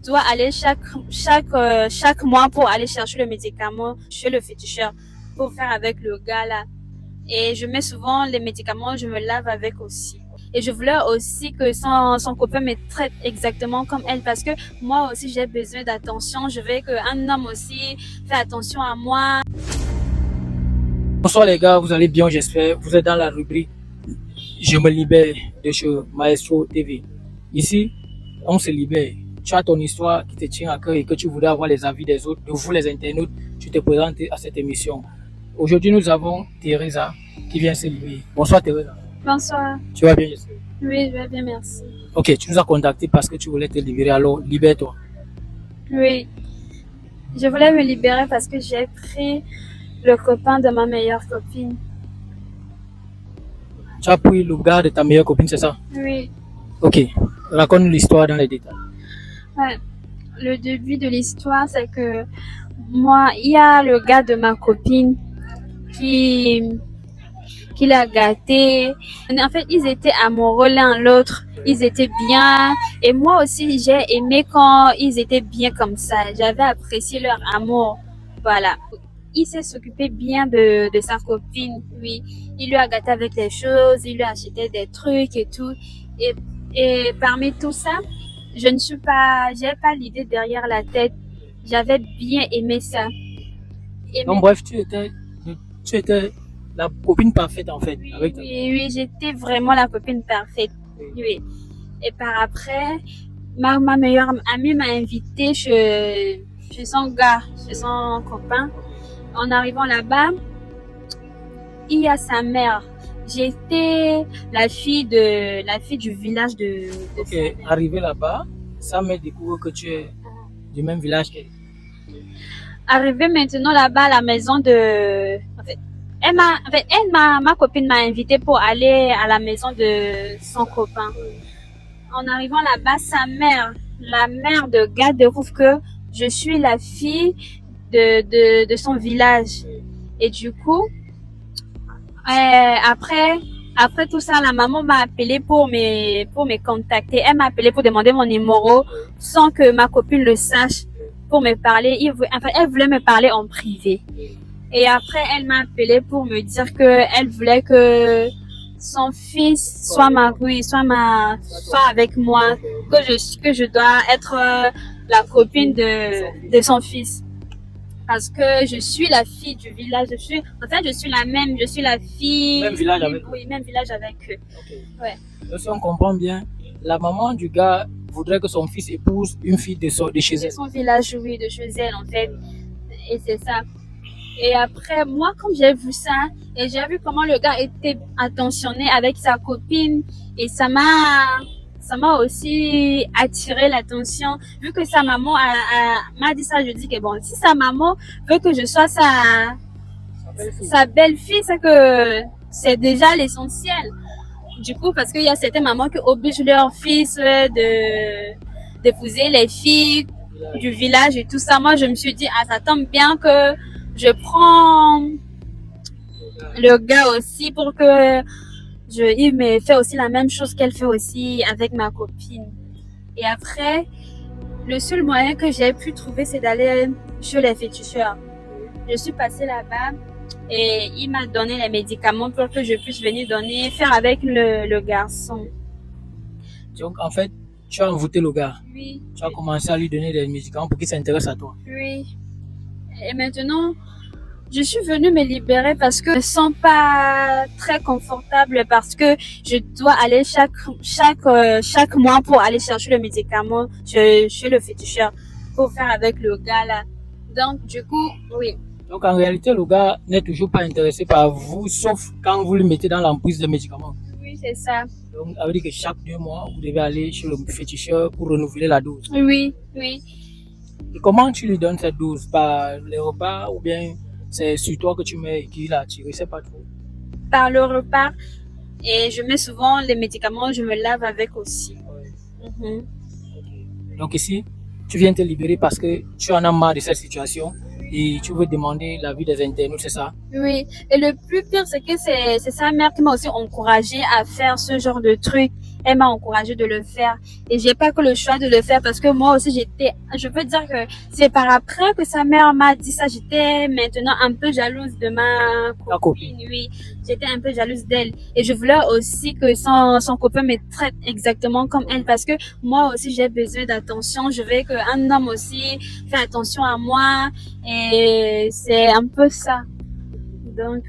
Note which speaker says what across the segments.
Speaker 1: dois aller chaque mois pour aller chercher le médicament chez le féticheur pour faire avec le gars là. Et je mets souvent les médicaments, je me lave avec aussi. Et je voulais aussi que son copain me traite exactement comme elle parce que moi aussi j'ai besoin d'attention. Je veux qu'un homme aussi fait attention à moi.
Speaker 2: Bonsoir les gars, vous allez bien j'espère. Vous êtes dans la rubrique Je me libère de chez Maestro TV. Ici, on se libère. Tu as ton histoire qui te tient à cœur et que tu voudrais avoir les avis des autres, de vous les internautes, tu te présentes à cette émission. Aujourd'hui, nous avons Teresa qui vient se libérer. Bonsoir Teresa.
Speaker 1: Bonsoir.
Speaker 2: Tu vas bien j'espère?
Speaker 1: Oui, je vais bien, merci.
Speaker 2: Ok, tu nous as contacté parce que tu voulais te libérer, alors libère-toi.
Speaker 1: Oui, je voulais me libérer parce que j'ai pris le copain de ma meilleure copine.
Speaker 2: Tu as pris le gars de ta meilleure copine, c'est ça?
Speaker 1: Oui.
Speaker 2: Ok, raconte l'histoire dans les détails.
Speaker 1: Ouais. Le début de l'histoire, c'est que moi, il y a le gars de ma copine qui l'a gâté. En fait, ils étaient amoureux l'un l'autre. Ils étaient bien. Et moi aussi, j'ai aimé quand ils étaient bien comme ça. J'avais apprécié leur amour. Voilà. Il s'est s'occupé bien de sa copine. Oui. Il lui a gâté avec les choses. Il lui a acheté des trucs et tout. Et parmi tout ça, j'ai pas l'idée derrière la tête. J'avais bien aimé ça.
Speaker 2: Donc bref, tu étais la copine parfaite en fait.
Speaker 1: Oui,
Speaker 2: avec ta...
Speaker 1: oui, j'étais vraiment la copine parfaite. Oui. Et par après, ma meilleure amie m'a invitée chez son gars, chez son copain. En arrivant là-bas, il y a sa mère. J'étais la fille du village de
Speaker 2: Ok, arrivé là-bas, sa mère découvre que tu es du même village qu'elle.
Speaker 1: Arrivé maintenant là-bas à la maison de... ma copine m'a invitée pour aller à la maison de son copain. En arrivant là-bas, sa mère, la mère de gars, découvre que je suis la fille de son village. Et du coup, après tout ça, la maman m'a appelé pour me contacter. Elle m'a appelé pour demander mon numéro sans que ma copine le sache pour me parler. Elle voulait me parler en privé. Et après, elle m'a appelé pour me dire que elle voulait que son fils soit avec moi, que je dois être la copine de son fils. Parce que je suis la fille du village. Je suis la fille.
Speaker 2: Même village avec eux.
Speaker 1: Oui, même village avec eux.
Speaker 2: Okay.
Speaker 1: Ouais.
Speaker 2: Donc, si on comprend bien, la maman du gars voudrait que son fils épouse une fille de chez elle.
Speaker 1: De son village, oui, de chez elle, en fait. Et c'est ça. Et après, moi, comme j'ai vu ça, et j'ai vu comment le gars était attentionné avec sa copine, et ça m'a aussi attiré l'attention. Vu que sa maman m'a dit ça, je dis que bon, si sa maman veut que je sois sa belle-fille, c'est que c'est déjà l'essentiel. Du coup, parce qu'il y a certaines mamans qui obligent leur fils d'épouser les filles du village et tout ça. Moi, je me suis dit, ah, ça tombe bien que je prends le gars aussi pour que il me fait aussi la même chose qu'elle fait aussi avec ma copine. Et après, le seul moyen que j'ai pu trouver, c'est d'aller chez les féticheurs. Je suis passée là-bas et il m'a donné les médicaments pour que je puisse venir faire avec le garçon.
Speaker 2: Donc, en fait, tu as envoûté le gars.
Speaker 1: Oui.
Speaker 2: Tu as commencé à lui donner des médicaments pour qu'il s'intéresse à toi.
Speaker 1: Oui. Et maintenant, je suis venue me libérer parce que je ne me sens pas très confortable parce que je dois aller chaque mois pour aller chercher le médicament chez le féticheur pour faire avec le gars là. Donc, du coup, oui.
Speaker 2: Donc, en réalité, le gars n'est toujours pas intéressé par vous, sauf quand vous lui mettez dans l'emprise des médicaments.
Speaker 1: Oui, c'est ça.
Speaker 2: Donc, ça veut dire que chaque 2 mois, vous devez aller chez le féticheur pour renouveler la dose.
Speaker 1: Oui, oui.
Speaker 2: Et comment tu lui donnes cette dose? Par les repas ou bien c'est sur toi que tu mets et qu'il a tiré? C'est pas trop.
Speaker 1: Par le repas. Et je mets souvent les médicaments, je me lave avec aussi.
Speaker 2: Ouais. Okay. Donc ici, tu viens te libérer parce que tu en as marre de cette situation et tu veux demander l'avis des internautes, c'est ça?
Speaker 1: Oui. Et le plus pire, c'est que c'est sa mère qui m'a aussi encouragée à faire ce genre de truc. elle m'a encouragé de le faire. Et j'ai pas que le choix de le faire parce que moi aussi je peux dire que c'est par après que sa mère m'a dit ça. J'étais maintenant un peu jalouse de ma copine. Oui, j'étais un peu jalouse d'elle. Et je voulais aussi que son copain me traite exactement comme elle parce que moi aussi j'ai besoin d'attention. Je veux qu'un homme aussi fait attention à moi. Et c'est un peu ça. Donc,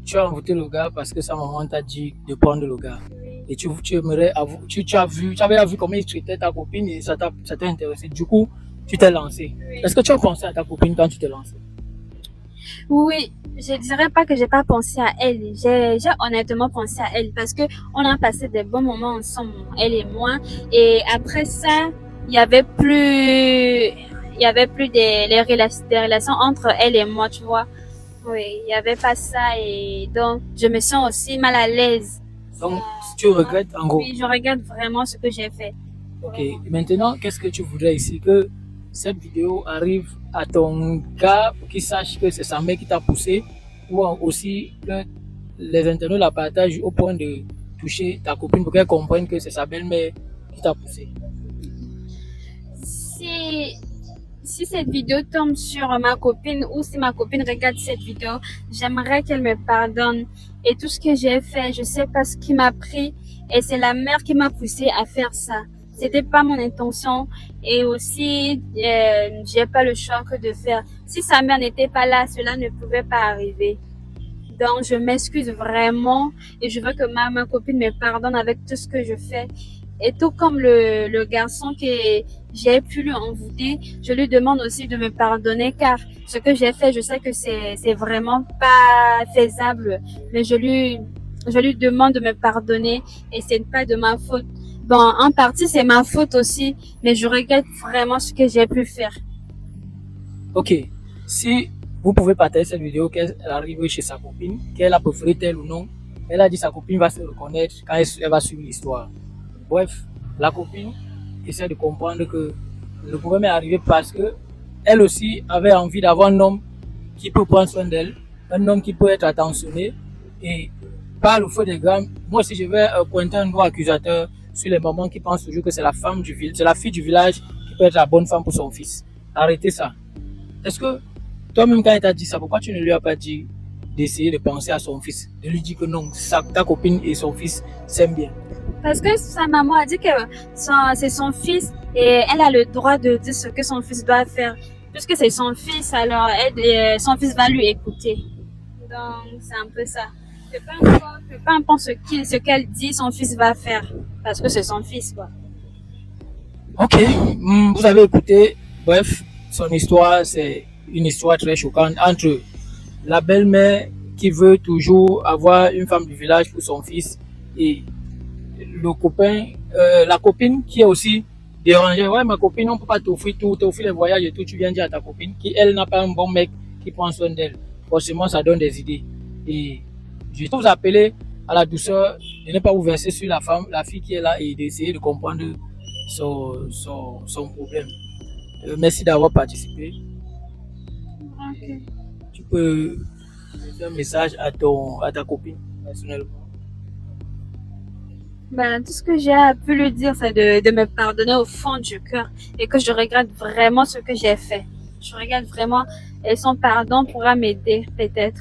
Speaker 2: tu as envoûté le gars parce que sa maman t'a dit de prendre le gars. Et tu aimerais tu avais vu comment il traitait ta copine et ça t'a intéressé. Du coup, tu t'es lancé. Oui. Est-ce que tu as pensé à ta copine quand tu t'es lancé?
Speaker 1: Oui, je dirais pas que j'ai pas pensé à elle. J'ai honnêtement pensé à elle parce que on a passé des bons moments ensemble, elle et moi. Et après ça, il y avait plus des relations entre elle et moi, tu vois. Oui, il y avait pas ça et donc je me sens aussi mal à l'aise.
Speaker 2: Donc, tu regrettes en gros?
Speaker 1: Oui, je regrette vraiment ce que j'ai fait.
Speaker 2: Ok, maintenant, qu'est-ce que tu voudrais ici? Que cette vidéo arrive à ton gars pour qu'il sache que c'est sa mère qui t'a poussé ou aussi que les internautes la partagent au point de toucher ta copine pour qu'elle comprenne que c'est sa belle-mère qui t'a poussé?
Speaker 1: Si cette vidéo tombe sur ma copine ou si ma copine regarde cette vidéo, j'aimerais qu'elle me pardonne. Et tout ce que j'ai fait, je sais pas ce qui m'a pris et c'est la mère qui m'a poussé à faire ça. C'était pas mon intention et aussi j'ai pas le choix que de faire. Si sa mère n'était pas là, cela ne pouvait pas arriver. Donc je m'excuse vraiment et je veux que ma copine me pardonne avec tout ce que je fais. Et tout comme le garçon que j'ai pu lui envoûter, je lui demande aussi de me pardonner car ce que j'ai fait, je sais que c'est vraiment pas faisable, mais je lui demande de me pardonner et c'est pas de ma faute. Bon, en partie c'est ma faute aussi, mais je regrette vraiment ce que j'ai pu faire.
Speaker 2: Ok, si vous pouvez partager cette vidéo qu'elle arrive chez sa copine, qu'elle a préféré tel ou non, elle a dit sa copine va se reconnaître quand elle va suivre l'histoire. Bref, la copine essaie de comprendre que le problème est arrivé parce que elle aussi avait envie d'avoir un homme qui peut prendre soin d'elle, un homme qui peut être attentionné et par le feu des grammes. Moi aussi je vais pointer un doigt accusateur sur les mamans qui pensent toujours que c'est la femme du village, c'est la fille du village qui peut être la bonne femme pour son fils. Arrêtez ça. Est-ce que toi-même quand elle t'a dit ça, pourquoi tu ne lui as pas dit d'essayer de penser à son fils, de lui dire que non, ta copine et son fils s'aiment bien?
Speaker 1: Parce que sa maman a dit que c'est son fils et elle a le droit de dire ce que son fils doit faire. Puisque c'est son fils, alors son fils va lui écouter. Donc c'est un peu ça. Que peu importe ce qu'elle dit, son fils va faire. Parce que c'est son fils, quoi.
Speaker 2: Ok, vous avez écouté. Bref, son histoire, c'est une histoire très choquante entre la belle-mère qui veut toujours avoir une femme du village pour son fils et le copain, la copine qui est aussi dérangée. Ouais, ma copine, on peut pas t'offrir tout, t'offrir les voyages et tout. Tu viens dire à ta copine qui, elle, n'a pas un bon mec qui prend soin d'elle. Forcément, ça donne des idées. Et je vais vous appeler à la douceur, de ne pas vous verser sur la femme, la fille qui est là et d'essayer de comprendre son problème. Merci d'avoir participé.
Speaker 1: Okay.
Speaker 2: Tu peux faire un message à ta copine personnellement.
Speaker 1: Ben, tout ce que j'ai pu lui dire, c'est de me pardonner au fond du cœur et que je regrette vraiment ce que j'ai fait. Je regrette vraiment et son pardon pourra m'aider peut-être.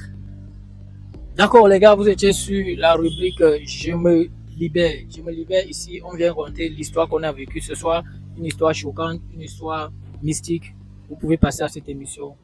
Speaker 2: D'accord les gars, vous étiez sur la rubrique Je me libère. Je me libère ici, on vient raconter l'histoire qu'on a vécue ce soir. Une histoire choquante, une histoire mystique. Vous pouvez passer à cette émission.